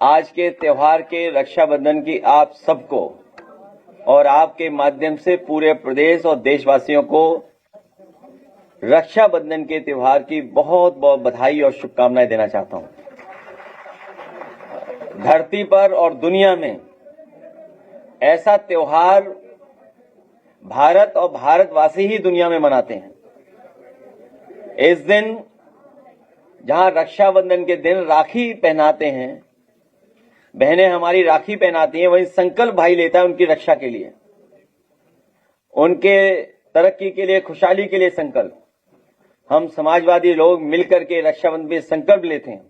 आज के त्योहार के रक्षाबंधन की आप सबको और आपके माध्यम से पूरे प्रदेश और देशवासियों को रक्षाबंधन के त्योहार की बहुत बहुत बधाई और शुभकामनाएं देना चाहता हूं। धरती पर और दुनिया में ऐसा त्योहार भारत और भारतवासी ही दुनिया में मनाते हैं। इस दिन जहां रक्षाबंधन के दिन राखी पहनाते हैं, बहनें हमारी राखी पहनाती हैं, वहीं संकल्प भाई लेता है उनकी रक्षा के लिए, उनके तरक्की के लिए, खुशहाली के लिए संकल्प। हम समाजवादी लोग मिलकर के रक्षाबंधन में संकल्प लेते हैं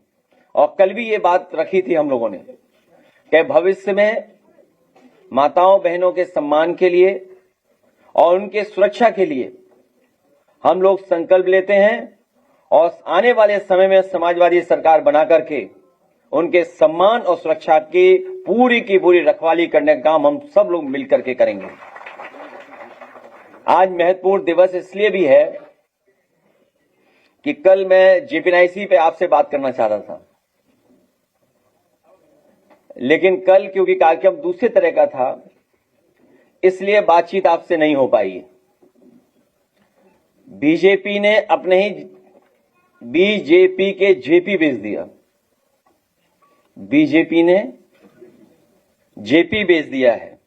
और कल भी ये बात रखी थी हम लोगों ने कि भविष्य में माताओं बहनों के सम्मान के लिए और उनके सुरक्षा के लिए हम लोग संकल्प लेते हैं और आने वाले समय में समाजवादी सरकार बना करके उनके सम्मान और सुरक्षा की पूरी रखवाली करने का काम हम सब लोग मिलकर के करेंगे। आज महत्वपूर्ण दिवस इसलिए भी है कि कल मैं जेपीएनआईसी पे आपसे बात करना चाह रहा था, लेकिन कल क्योंकि कार्यक्रम दूसरे तरह का था इसलिए बातचीत आपसे नहीं हो पाई। बीजेपी ने अपने ही बीजेपी के जेपी भेज दिया, बीजेपी ने जेपी भेज दिया है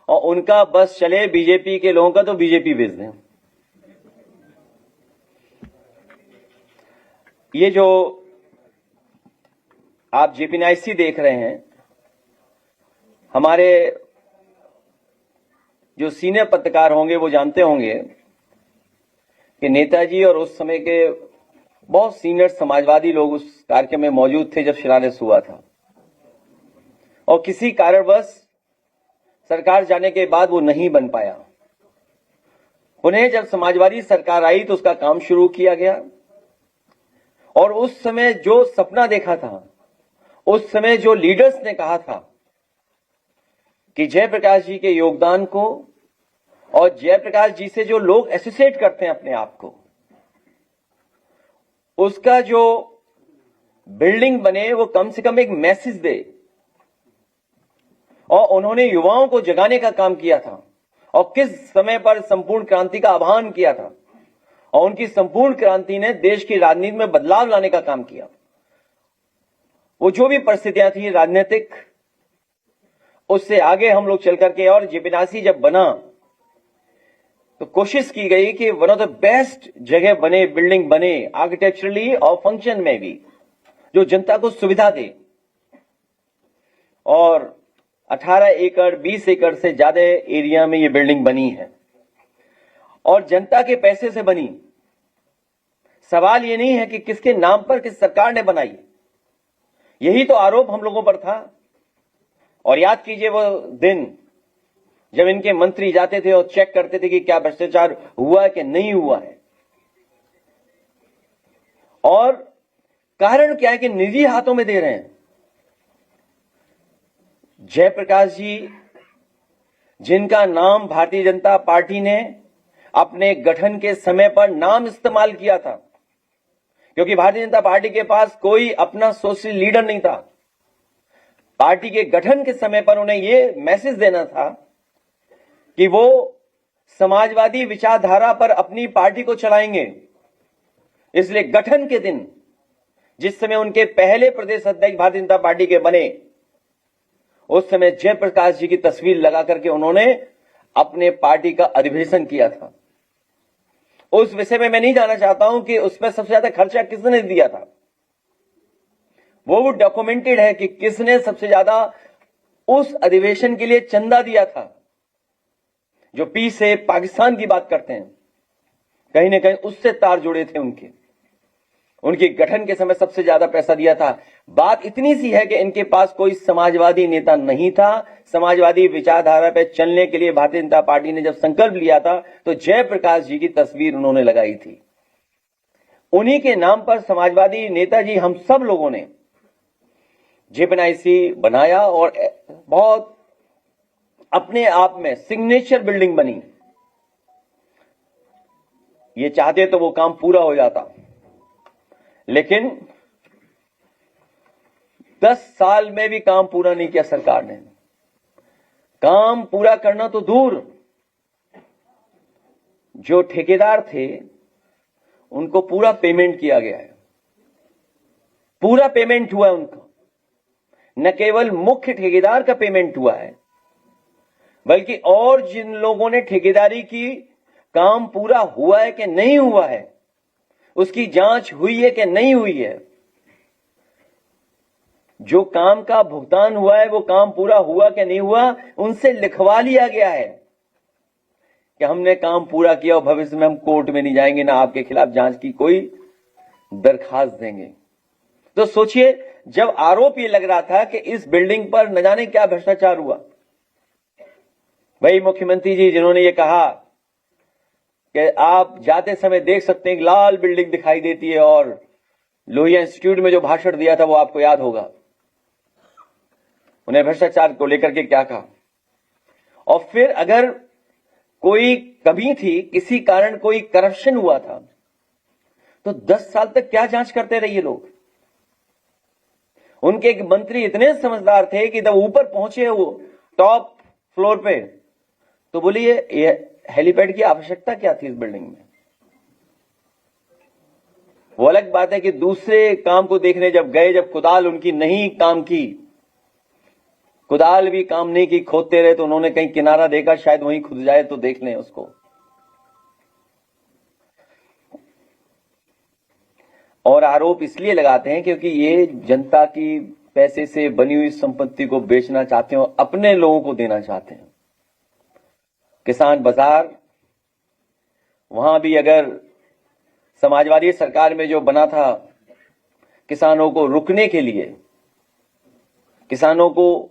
और उनका बस चले बीजेपी के लोगों का तो बीजेपी भेज दें। ये जो आप जेपीएनआईसी देख रहे हैं, हमारे जो सीनियर पत्रकार होंगे वो जानते होंगे कि नेताजी और उस समय के बहुत सीनियर समाजवादी लोग उस कार्यक्रम में मौजूद थे जब शिलान्यास हुआ था, और किसी कारणवश सरकार जाने के बाद वो नहीं बन पाया। उन्हें जब समाजवादी सरकार आई तो उसका काम शुरू किया गया और उस समय जो सपना देखा था, उस समय जो लीडर्स ने कहा था कि जयप्रकाश जी के योगदान को और जयप्रकाश जी से जो लोग एसोसिएट करते हैं अपने आप को, उसका जो बिल्डिंग बने वो कम से कम एक मैसेज दे, और उन्होंने युवाओं को जगाने का काम किया था और किस समय पर संपूर्ण क्रांति का आह्वान किया था और उनकी संपूर्ण क्रांति ने देश की राजनीति में बदलाव लाने का काम किया। वो जो भी परिस्थितियां थी राजनीतिक, उससे आगे हम लोग चल करके, और जेपीएनआईसी जब बना तो कोशिश की गई कि वन ऑफ द बेस्ट जगह बने, बिल्डिंग बने आर्किटेक्चरली और फंक्शन में भी, जो जनता को सुविधा दे। और 18 एकड़ 20 एकड़ से ज्यादा एरिया में ये बिल्डिंग बनी है और जनता के पैसे से बनी। सवाल ये नहीं है कि किसके नाम पर किस सरकार ने बनाई, यही तो आरोप हम लोगों पर था। और याद कीजिए वो दिन जब इनके मंत्री जाते थे और चेक करते थे कि क्या भ्रष्टाचार हुआ है कि नहीं हुआ है। और कारण क्या है कि निजी हाथों में दे रहे हैं। जयप्रकाश जी, जिनका नाम भारतीय जनता पार्टी ने अपने गठन के समय पर नाम इस्तेमाल किया था, क्योंकि भारतीय जनता पार्टी के पास कोई अपना सोशल लीडर नहीं था। पार्टी के गठन के समय पर उन्हें यह मैसेज देना था कि वो समाजवादी विचारधारा पर अपनी पार्टी को चलाएंगे। इसलिए गठन के दिन, जिस समय उनके पहले प्रदेश अध्यक्ष भारतीय जनता पार्टी के बने, उस समय जयप्रकाश जी की तस्वीर लगा करके उन्होंने अपने पार्टी का अधिवेशन किया था। उस विषय में मैं नहीं जानना चाहता हूं कि उसमें सबसे ज्यादा खर्चा किसने दिया था। वो डॉक्यूमेंटेड है कि किसने सबसे ज्यादा उस अधिवेशन के लिए चंदा दिया था। जो पी से पाकिस्तान की बात करते हैं, कहीं ना कहीं उससे तार जुड़े थे उनके गठन के समय सबसे ज्यादा पैसा दिया था। बात इतनी सी है कि इनके पास कोई समाजवादी नेता नहीं था। समाजवादी विचारधारा पर चलने के लिए भारतीय जनता पार्टी ने जब संकल्प लिया था तो जयप्रकाश जी की तस्वीर उन्होंने लगाई थी। उन्हीं के नाम पर समाजवादी नेताजी हम सब लोगों ने जेपीएनआईसी बनाया और बहुत अपने आप में सिग्नेचर बिल्डिंग बनी। ये चाहते तो वो काम पूरा हो जाता, लेकिन 10 साल में भी काम पूरा नहीं किया सरकार ने। काम पूरा करना तो दूर, जो ठेकेदार थे उनको पूरा पेमेंट किया गया है, पूरा पेमेंट हुआ है उनको। न केवल मुख्य ठेकेदार का पेमेंट हुआ है, बल्कि और जिन लोगों ने ठेकेदारी की, काम पूरा हुआ है कि नहीं हुआ है, उसकी जांच हुई है कि नहीं हुई है। जो काम का भुगतान हुआ है, वो काम पूरा हुआ कि नहीं हुआ, उनसे लिखवा लिया गया है कि हमने काम पूरा किया और भविष्य में हम कोर्ट में नहीं जाएंगे, ना आपके खिलाफ जांच की कोई दरखास्त देंगे। तो सोचिए, जब आरोप ये लग रहा था कि इस बिल्डिंग पर न जाने क्या भ्रष्टाचार हुआ, वही मुख्यमंत्री जी जिन्होंने ये कहा कि आप जाते समय देख सकते हैं कि लाल बिल्डिंग दिखाई देती है, और लोहिया इंस्टीट्यूट में जो भाषण दिया था वो आपको याद होगा, उन्हें भ्रष्टाचार को लेकर के क्या कहा। और फिर अगर कोई कमी थी, किसी कारण कोई करप्शन हुआ था, तो 10 साल तक क्या जांच करते रहे ये लोग। उनके एक मंत्री इतने समझदार थे कि जब ऊपर पहुंचे वो टॉप फ्लोर पे, तो बोलिए ये हेलीपैड की आवश्यकता क्या थी इस बिल्डिंग में। वो अलग बात है कि दूसरे काम को देखने जब गए, जब कुदाल उनकी नहीं काम की, कुदाल भी काम नहीं की, खोदते रहे, तो उन्होंने कहीं किनारा देखा, शायद वहीं खुद जाए तो देख लें उसको। और आरोप इसलिए लगाते हैं क्योंकि ये जनता की पैसे से बनी हुई संपत्ति को बेचना चाहते हैं और अपने लोगों को देना चाहते हैं। किसान बाजार, वहां भी अगर समाजवादी सरकार में जो बना था किसानों को रुकने के लिए, किसानों को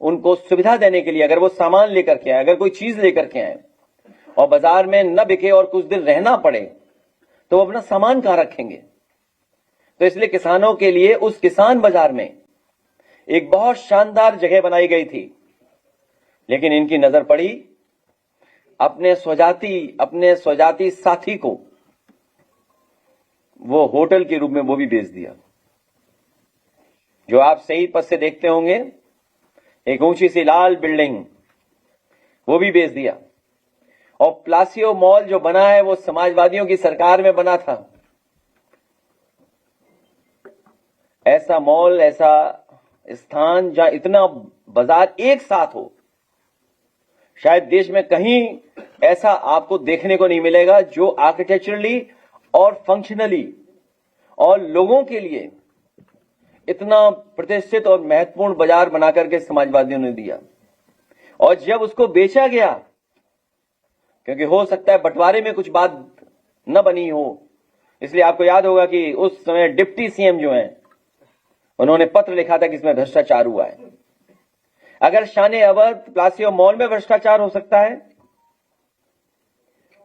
उनको सुविधा देने के लिए, अगर वो सामान लेकर के आए, अगर कोई चीज लेकर के आए और बाजार में न बिके और कुछ दिन रहना पड़े, तो वो अपना सामान कहां रखेंगे। तो इसलिए किसानों के लिए उस किसान बाजार में एक बहुत शानदार जगह बनाई गई थी, लेकिन इनकी नजर पड़ी अपने स्वजाति साथी को, वो होटल के रूप में वो भी बेच दिया। जो आप सही पद से देखते होंगे, एक ऊंची सी लाल बिल्डिंग, वो भी बेच दिया। और प्लासियो मॉल जो बना है वो समाजवादियों की सरकार में बना था। ऐसा मॉल, ऐसा स्थान जहां इतना बाजार एक साथ हो, शायद देश में कहीं ऐसा आपको देखने को नहीं मिलेगा, जो आर्किटेक्चरली और फंक्शनली और लोगों के लिए इतना प्रतिष्ठित और महत्वपूर्ण बाजार बनाकर के समाजवादियों ने दिया। और जब उसको बेचा गया, क्योंकि हो सकता है बंटवारे में कुछ बात न बनी हो, इसलिए आपको याद होगा कि उस समय डिप्टी सीएम जो हैं, उन्होंने पत्र लिखा था कि इसमें भ्रष्टाचार हुआ है। अगर शान अवध प्लासियो मॉल में भ्रष्टाचार हो सकता है,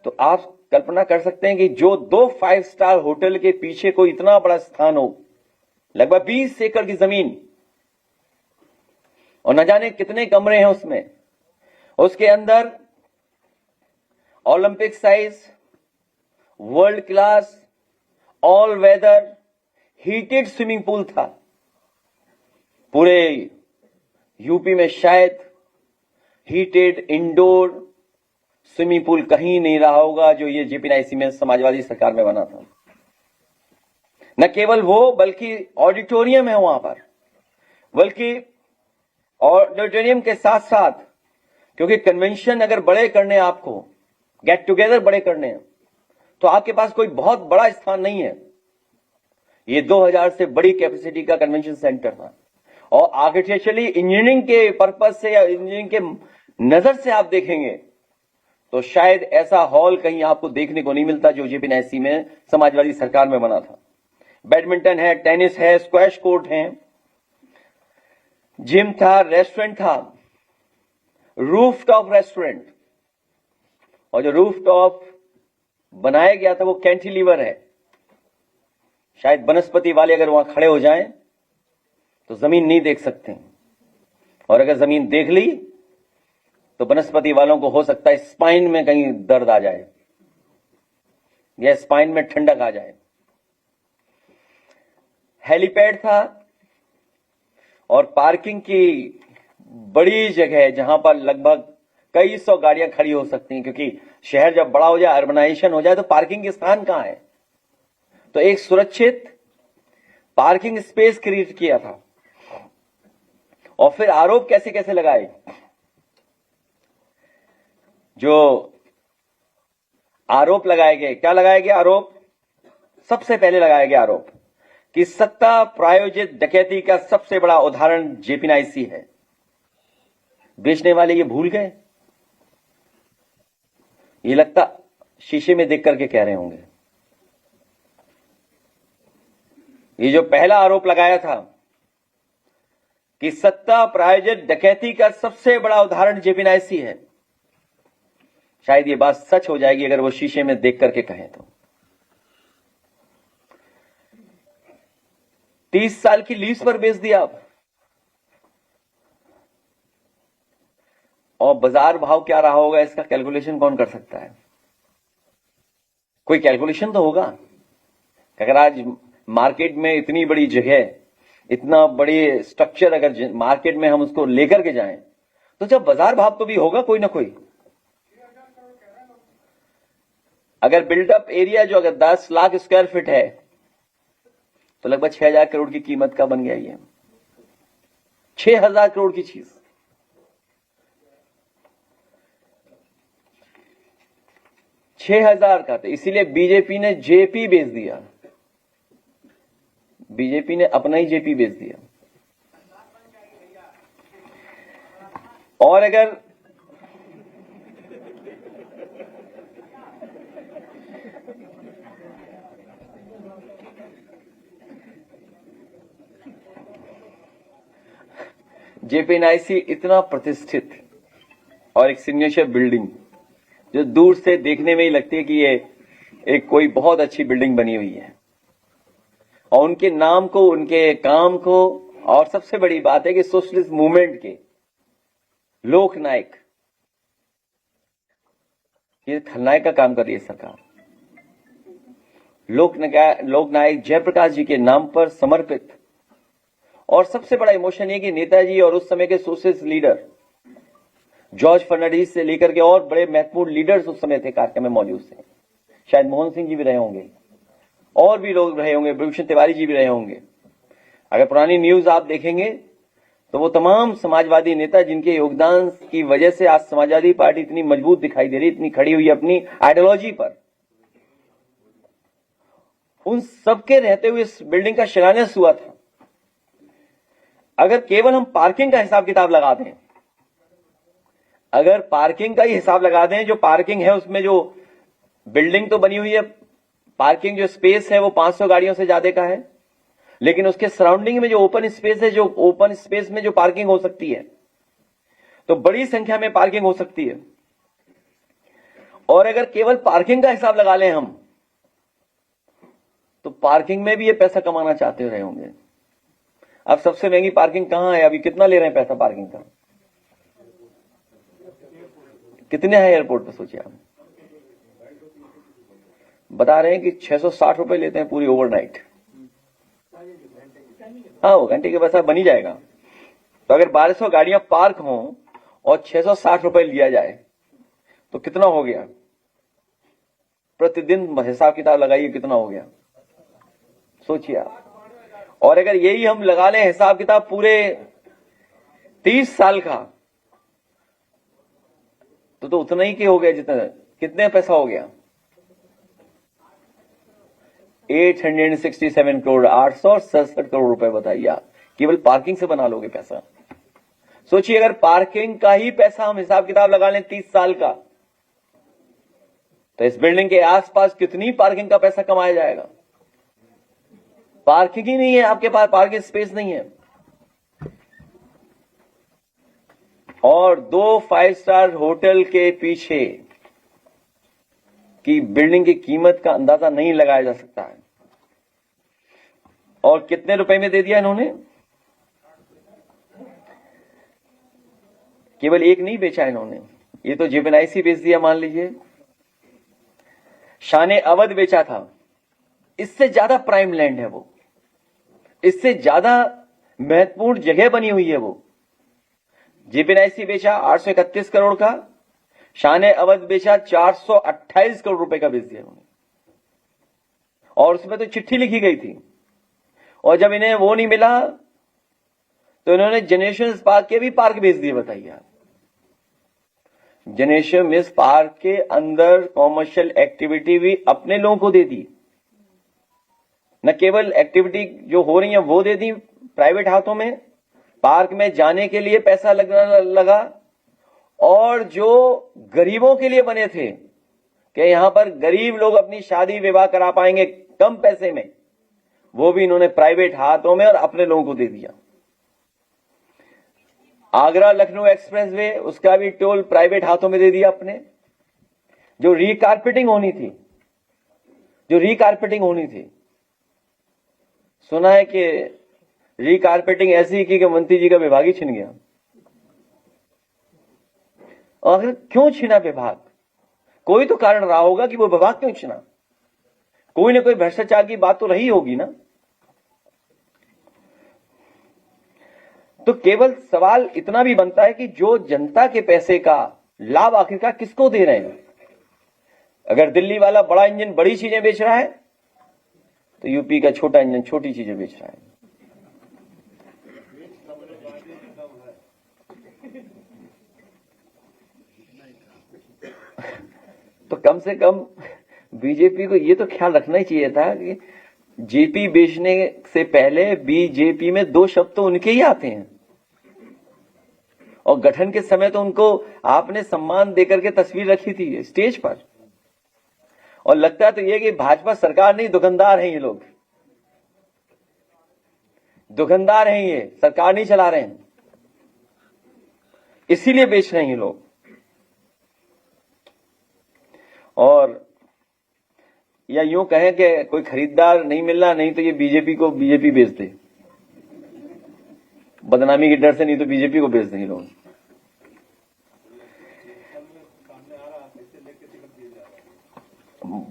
तो आप कल्पना कर सकते हैं कि जो 2 5 स्टार होटल के पीछे कोई इतना बड़ा स्थान हो, लगभग 20 एकड़ की जमीन, और न जाने कितने कमरे हैं उसमें, उसके अंदर Olympic size, world class, all weather heated swimming pool था। पूरे यूपी में शायद हीटेड इंडोर स्विमिंग पूल कहीं नहीं रहा होगा जो ये जेपी नाइसी में समाजवादी सरकार में बना था। न केवल वो, बल्कि ऑडिटोरियम है वहां पर, बल्कि ऑडिटोरियम के साथ साथ, क्योंकि कन्वेंशन अगर बड़े करने, आपको गेट टुगेदर बड़े करने हैं, तो आपके पास कोई बहुत बड़ा स्थान नहीं है। ये 2000 से बड़ी कैपेसिटी का कन्वेंशन सेंटर था। और आर्किटेक्चरली, इंजीनियरिंग के पर्पज से या इंजीनियरिंग के नजर से आप देखेंगे तो शायद ऐसा हॉल कहीं आपको देखने को नहीं मिलता जो जेपी नाइसी में समाजवादी सरकार में बना था। बैडमिंटन है, टेनिस है, स्क्वैश कोर्ट है, जिम था, रेस्टोरेंट था, रूफटॉप रेस्टोरेंट। और जो रूफटॉप बनाया गया था वो कैंटिलीवर है। शायद वनस्पति वाले अगर वहां खड़े हो जाएं तो जमीन नहीं देख सकते, और अगर जमीन देख ली तो वनस्पति वालों को हो सकता है स्पाइन में कहीं दर्द आ जाए या स्पाइन में ठंडक आ जाए। हेलीपैड था, और पार्किंग की बड़ी जगह है जहां पर लगभग कई सौ गाड़ियां खड़ी हो सकती हैं, क्योंकि शहर जब बड़ा हो जाए, अर्बनाइजेशन हो जाए, तो पार्किंग के स्थान कहां है। तो एक सुरक्षित पार्किंग स्पेस क्रिएट किया था। और फिर आरोप कैसे कैसे लगाए। जो आरोप लगाए गए, क्या लगाया गया आरोप। सबसे पहले लगाया गया आरोप कि सत्ता प्रायोजित डकैती का सबसे बड़ा उदाहरण जेपीएनआईसी है। बेचने वाले ये भूल गए, ये लगता शीशे में देख करके कह रहे होंगे। ये जो पहला आरोप लगाया था कि सत्ता प्रायोजित डकैती का सबसे बड़ा उदाहरण जेपीएनआईसी है, शायद ये बात सच हो जाएगी अगर वो शीशे में देख करके कहें तो। 30 साल की लीज पर बेच दिया अब, और बाजार भाव क्या रहा होगा इसका कैलकुलेशन कौन कर सकता है। कोई कैलकुलेशन तो होगा। अगर आज मार्केट में इतनी बड़ी जगह, इतना बड़े स्ट्रक्चर अगर मार्केट में हम उसको लेकर के जाएं, तो जब बाजार भाव तो भी होगा कोई ना कोई। अगर बिल्डअप एरिया जो अगर 10 लाख स्क्वायर फीट है, तो लगभग 6,000 करोड़ की कीमत का बन गया ये। 6,000 करोड़ की चीज, 6,000 का। तो इसीलिए बीजेपी ने जेपी बेच दिया, बीजेपी ने अपना ही जेपी बेच दिया। और अगर जेपीएनआईसी इतना प्रतिष्ठित और एक सिग्नेचर बिल्डिंग जो दूर से देखने में ही लगती है कि ये एक कोई बहुत अच्छी बिल्डिंग बनी हुई है, और उनके नाम को, उनके काम को, और सबसे बड़ी बात है कि सोशलिस्ट मूवमेंट के लोकनायक, ये खलनायक का काम कर रही है सरकार। लोकनायक जयप्रकाश जी के नाम पर समर्पित। और सबसे बड़ा इमोशन ये कि नेताजी और उस समय के सोशलिस्ट लीडर जॉर्ज फर्नांडिस से लेकर के और बड़े महत्वपूर्ण लीडर्स उस समय थे कार्यक्रम में मौजूद थे। शायद मोहन सिंह जी भी रहे होंगे, और भी लोग रहे होंगे, भूषण तिवारी जी भी रहे होंगे। अगर पुरानी न्यूज आप देखेंगे तो वो तमाम समाजवादी नेता जिनके योगदान की वजह से आज समाजवादी पार्टी इतनी मजबूत दिखाई दे रही, इतनी खड़ी हुई अपनी आइडियोलॉजी पर, उन सबके रहते हुए इस बिल्डिंग का शिलान्यास हुआ था। अगर केवल हम पार्किंग का हिसाब किताब लगा दें, अगर पार्किंग का ही हिसाब लगा दें, जो पार्किंग है उसमें जो बिल्डिंग तो बनी हुई है, पार्किंग जो स्पेस है वो 500 गाड़ियों से ज्यादा का है, लेकिन उसके सराउंडिंग में जो ओपन स्पेस है, जो ओपन स्पेस में जो पार्किंग हो सकती है, तो बड़ी संख्या में पार्किंग हो सकती है। और अगर केवल पार्किंग का हिसाब लगा लें हम, तो पार्किंग में भी ये पैसा कमाना चाहते रहे होंगे। अब सबसे महंगी पार्किंग कहां है, अभी कितना ले रहे हैं पैसा पार्किंग का, कितने है एयरपोर्ट पे सोचिए आप। बता रहे हैं कि 660 रुपए लेते हैं पूरी ओवरनाइट। हाँ, वो घंटे के पैसा बन ही जाएगा। तो अगर 1200 गाड़ियां पार्क हों और 660 रुपए लिया जाए तो कितना हो गया, प्रतिदिन हिसाब किताब लगाइए कितना हो गया, सोचिए आप। और अगर यही हम लगा लें हिसाब किताब पूरे 30 साल का, तो उतना ही के हो गया, जितना कितने पैसा हो गया, 867 करोड़, 867 करोड़ रुपए। बताइए आप, केवल पार्किंग से बना लोगे पैसा। सोचिए अगर पार्किंग का ही पैसा हम हिसाब किताब लगा लें 30 साल का, तो इस बिल्डिंग के आसपास कितनी पार्किंग का पैसा कमाया जाएगा। पार्किंग ही नहीं है आपके पास, पार्किंग स्पेस नहीं है। और 2 5 स्टार होटल के पीछे की बिल्डिंग की कीमत का अंदाजा नहीं लगाया जा सकता है। और कितने रुपए में दे दिया इन्होंने, केवल एक नहीं बेचा इन्होंने, ये तो जेपीएनआईसी बेच दिया मान लीजिए, शान अवध बेचा था। इससे ज्यादा प्राइम लैंड है वो, इससे ज्यादा महत्वपूर्ण जगह बनी हुई है वो। जेपीएनआईसी बेचा 831 करोड़ का, शान अवध बेचा 428 करोड़ रुपए का बेच दिया उन्होंने, और उसमें तो चिट्ठी लिखी गई थी। और जब इन्हें वो नहीं मिला तो इन्होंने जनरेशन पार्क के भी पार्क बेच दिए। बताइए आप, जनरेशन मिस पार्क के अंदर कॉमर्शियल एक्टिविटी भी अपने लोगों को दे दी, न केवल एक्टिविटी जो हो रही है वो दे दी प्राइवेट हाथों में, पार्क में जाने के लिए पैसा लगने लगा, और जो गरीबों के लिए बने थे कि यहां पर गरीब लोग अपनी शादी विवाह करा पाएंगे कम पैसे में, वो भी इन्होंने प्राइवेट हाथों में और अपने लोगों को दे दिया। आगरा लखनऊ एक्सप्रेसवे, उसका भी टोल प्राइवेट हाथों में दे दिया अपने। जो रीकारपेटिंग होनी थी, सुना है कि रीकारपेटिंग ऐसी की कि मंत्री जी का विभाग ही छिन गया। और आखिर क्यों छिना विभाग? कोई तो कारण रहा होगा कि वो विभाग क्यों छिना। कोई ना कोई भ्रष्टाचार की बात तो रही होगी ना। तो केवल सवाल इतना भी बनता है कि जो जनता के पैसे का लाभ आखिरकार किसको दे रहे हैं। अगर दिल्ली वाला बड़ा इंजन बड़ी चीजें बेच रहा है तो यूपी का छोटा इंजन छोटी चीजें बेच रहा है। तो कम से कम बीजेपी को ये तो ख्याल रखना ही चाहिए था कि जेपी बेचने से पहले बीजेपी में 2 शब्द तो उनके ही आते हैं, और गठन के समय तो उनको आपने सम्मान देकर के तस्वीर रखी थी स्टेज पर। और लगता तो ये कि भाजपा सरकार नहीं, दुकानदार हैं ये लोग, दुकानदार हैं ये, सरकार नहीं चला रहे हैं, इसीलिए बेच रहे हैं ये लोग। और या यूं कहें कि कोई खरीदार नहीं मिल रहा, नहीं तो ये बीजेपी बेच दे, बदनामी के डर से, नहीं तो बीजेपी को बेच देंगे लोग।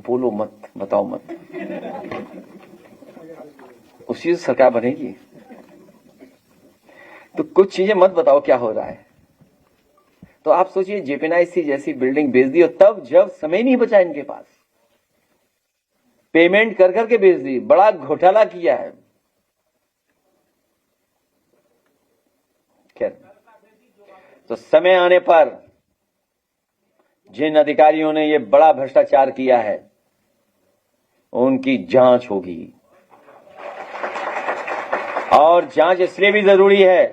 बोलो मत, बताओ मत, उसी से सरकार बनेगी। तो कुछ चीजें मत बताओ क्या हो रहा है। तो आप सोचिए, जेपीएनआईसी जैसी बिल्डिंग बेच दी, और तब जब समय नहीं बचा इनके पास, पेमेंट कर करके बेच दी, बड़ा घोटाला किया है। खैर, तो समय आने पर जिन अधिकारियों ने ये बड़ा भ्रष्टाचार किया है उनकी जांच होगी। और जांच इसलिए भी जरूरी है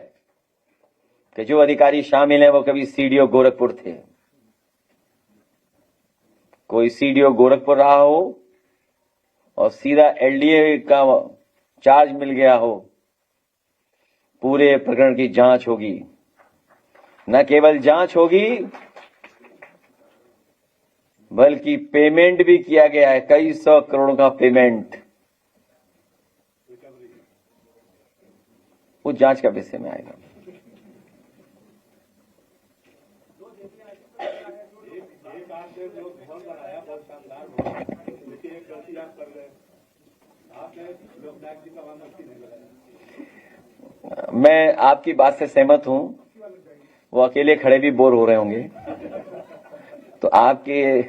कि जो अधिकारी शामिल हैं वो कभी सीडीओ गोरखपुर थे, कोई सीडीओ गोरखपुर रहा हो और सीधा एलडीए का चार्ज मिल गया हो। पूरे प्रकरण की जांच होगी, न केवल जांच होगी बल्कि पेमेंट भी किया गया है, कई 100 करोड़ का पेमेंट, वो जांच का विषय में आएगा। मैं आपकी बात से सहमत हूं, वो अकेले खड़े भी बोर हो रहे होंगे, तो आपके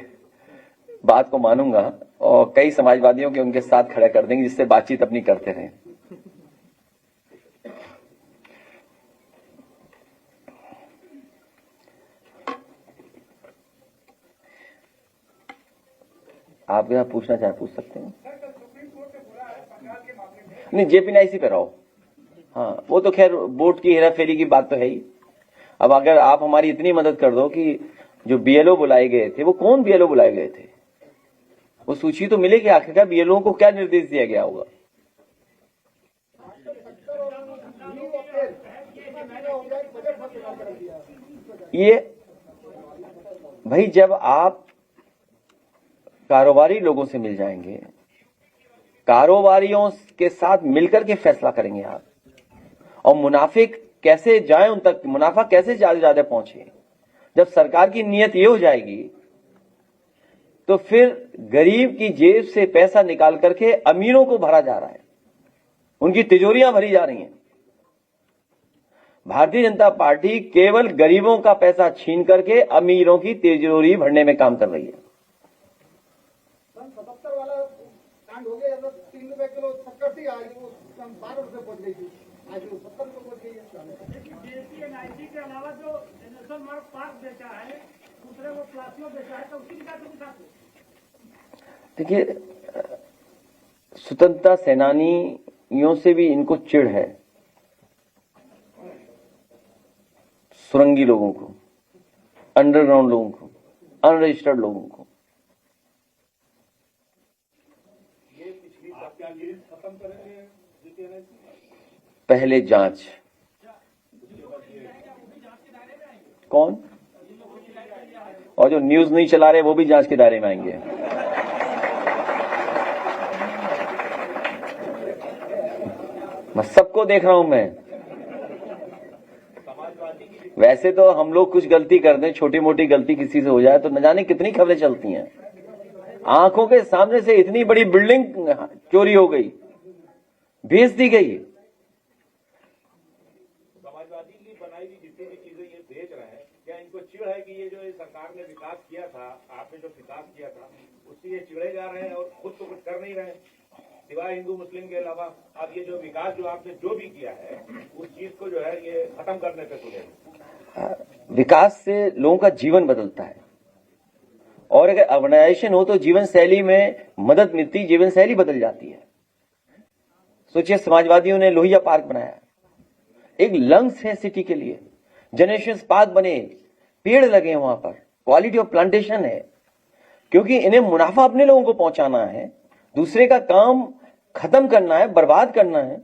बात को मानूंगा और कई समाजवादियों के उनके साथ खड़े कर देंगे, जिससे बातचीत अपनी करते रहें। आप क्या पूछना चाहे पूछ सकते हैं। नहीं, जेपीएनआईसी पे रहो। हाँ, वो तो खैर वोट की हेराफेरी की बात तो है ही। अब अगर आप हमारी इतनी मदद कर दो कि जो बीएलओ बुलाए गए थे, वो कौन बीएलओ बुलाए गए थे, वो सूची तो मिलेगी आखिरकार। बीएलओ को क्या निर्देश दिया गया होगा। ये भाई, जब आप कारोबारी लोगों से मिल जाएंगे, कारोबारियों के साथ मिलकर के फैसला करेंगे आप, और मुनाफे कैसे जाए उन तक, मुनाफा कैसे ज्यादा पहुंचे। जब सरकार की नीयत ये हो जाएगी तो फिर गरीब की जेब से पैसा निकाल करके अमीरों को भरा जा रहा है, उनकी तिजोरियां भरी जा रही हैं। भारतीय जनता पार्टी केवल गरीबों का पैसा छीन करके अमीरों की तिजोरी भरने में काम कर रही है। 77 वाला कांड हो गया, 3 रुपए किलो शक्कर थी, आज वो 12 रुपए पहुंच गई थी, आज वो 70 रुपए पहुंच गई है। जीएसटी एनआईटी के अलावा जो नेशनल मार्ग पार्क बेचा है, दूसरे वो प्लास्टिक बेचा है, तो उसकी क्या देखिए, स्वतंत्रता सेनानियों से भी इनको चिढ़ है, सुरंगी लोगों को, अंडरग्राउंड लोगों को, अनरजिस्टर्ड लोगों को। पहले जांच। कौन? और जो न्यूज नहीं चला रहे वो भी जांच के दायरे में आएंगे। मैं सबको देख रहा हूं मैं। वैसे तो हम लोग कुछ गलती कर दें, छोटी मोटी गलती किसी से हो जाए तो न जाने कितनी खबरें चलती हैं। आंखों के सामने से इतनी बड़ी बिल्डिंग चोरी हो गई, भेज दी गई। समाजवादी की बनाई हुई जितनी भी चीजें ये बेच रहे हैं, क्या इनको चिढ़ है कि ये जो सरकार ने विकास किया था, आपने जो विकास किया था उससे ये चिढ़े जा रहे हैं और खुद तो कुछ कर नहीं रहे सिवाय हिंदू मुस्लिम के अलावा। अब ये जो विकास जो आपने जो भी किया है उस चीज को जो है ये खत्म करने पे तुले। विकास से लोगों का जीवन बदलता है, और अगर अर्बनाइजेशन हो तो जीवन शैली में मदद मिलती, जीवन शैली बदल जाती है। सोचिए, समाजवादियों ने लोहिया पार्क बनाया, एक लंग्स है सिटी के लिए, जनरेशन पार्क बने, पेड़ लगे वहां पर, क्वालिटी ऑफ प्लांटेशन है, क्योंकि इन्हें मुनाफा अपने लोगों को पहुंचाना है, दूसरे का काम खत्म करना है, बर्बाद करना है,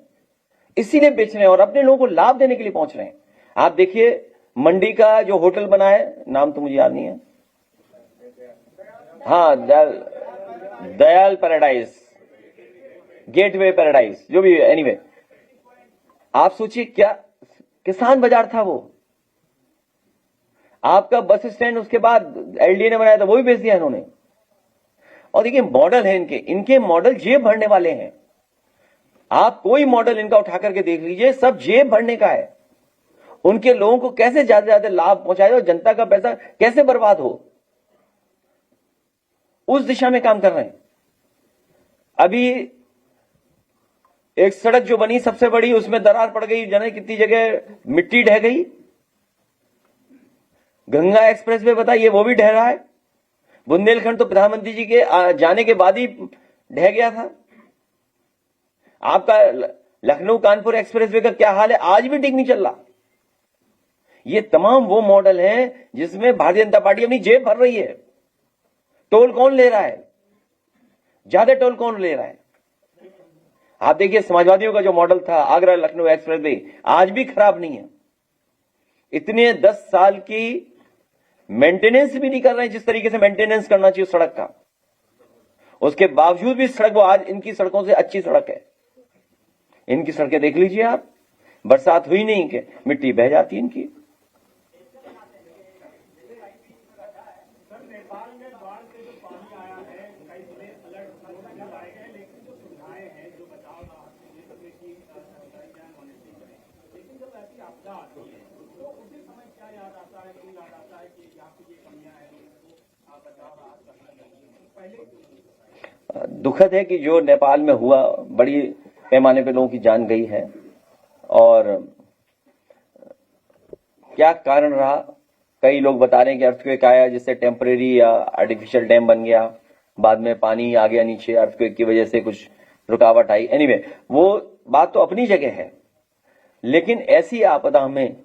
इसीलिए बेच रहे हैं और अपने लोगों को लाभ देने के लिए पहुंच रहे हैं। आप देखिए, मंडी का जो होटल बना है, नाम तो मुझे याद नहीं है, हाँ, दयाल पैराडाइज, गेटवे पैराडाइज, जो भी, एनीवे, आप सोचिए क्या किसान बाजार था वो। आपका बस स्टैंड उसके बाद एलडीए ने बनाया था, वो भी बेच दिया इन्होंने। और देखिए, मॉडल है इनके मॉडल जेब भरने वाले हैं। आप कोई मॉडल इनका उठा करके देख लीजिए, सब जेब भरने का है। उनके लोगों को कैसे ज्यादा से ज्यादा लाभ पहुंचाए और जनता का पैसा कैसे बर्बाद हो, उस दिशा में काम कर रहे हैं। अभी एक सड़क जो बनी सबसे बड़ी, उसमें दरार पड़ गई, जाने कितनी जगह मिट्टी ढह गई। गंगा एक्सप्रेस वे बताइए, वो भी ढह रहा है। बुंदेलखंड तो प्रधानमंत्री जी के जाने के बाद ही ढह गया था। आपका लखनऊ कानपुर एक्सप्रेस वे का क्या हाल है, आज भी ठीक नहीं चल रहा। ये तमाम वो मॉडल हैं जिसमें भारतीय जनता पार्टी अपनी जेब भर रही है। टोल कौन ले रहा है, ज्यादा टोल कौन ले रहा है? आप देखिए, समाजवादियों का जो मॉडल था आगरा लखनऊ एक्सप्रेस वे, आज भी खराब नहीं है। इतने 10 साल की मेंटेनेंस भी नहीं कर रहे हैं जिस तरीके से मेंटेनेंस करना चाहिए सड़क का। उसके बावजूद भी सड़क, वो आज इनकी सड़कों से अच्छी सड़क है। इनकी सड़कें देख लीजिए आप, बरसात हुई नहीं कि मिट्टी बह जाती है इनकी। नेपाल में बाढ़ से जो पानी आया है, कई जिले अलर्ट लगाए गए, लेकिन जो सुविधाएं हैं, जो बचाव की लेकिन जब ऐसी आपदा आती है तो उसी समय क्या याद आता है कि यहाँ पे ये कमियां हैं, बचाव राहत करना पहले। दुखद है कि जो नेपाल में हुआ, बड़ी पैमाने पे लोगों की जान गई है। और क्या कारण रहा, कई लोग बता रहे हैं कि अर्थक्वेक आया जिससे टेम्परेरी या आर्टिफिशियल डैम बन गया, बाद में पानी आ गया नीचे, अर्थक्वेक की वजह से कुछ रुकावट आई। एनीवे, वो बात तो अपनी जगह है, लेकिन ऐसी आपदा में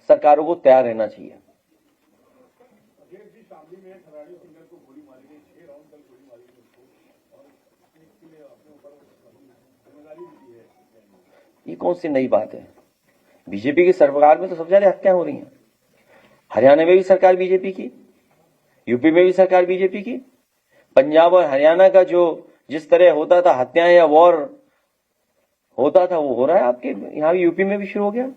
सरकारों को तैयार रहना चाहिए। ये कौन सी नई बात है? बीजेपी की सरकार में तो सबसे ज्यादा हत्याएं हो रही हैं। हरियाणा में भी सरकार बीजेपी की, यूपी में भी सरकार बीजेपी की। पंजाब और हरियाणा का जो जिस तरह होता था हत्याएं या वॉर होता था, वो हो रहा है आपके यहाँ यूपी में भी शुरू हो गया।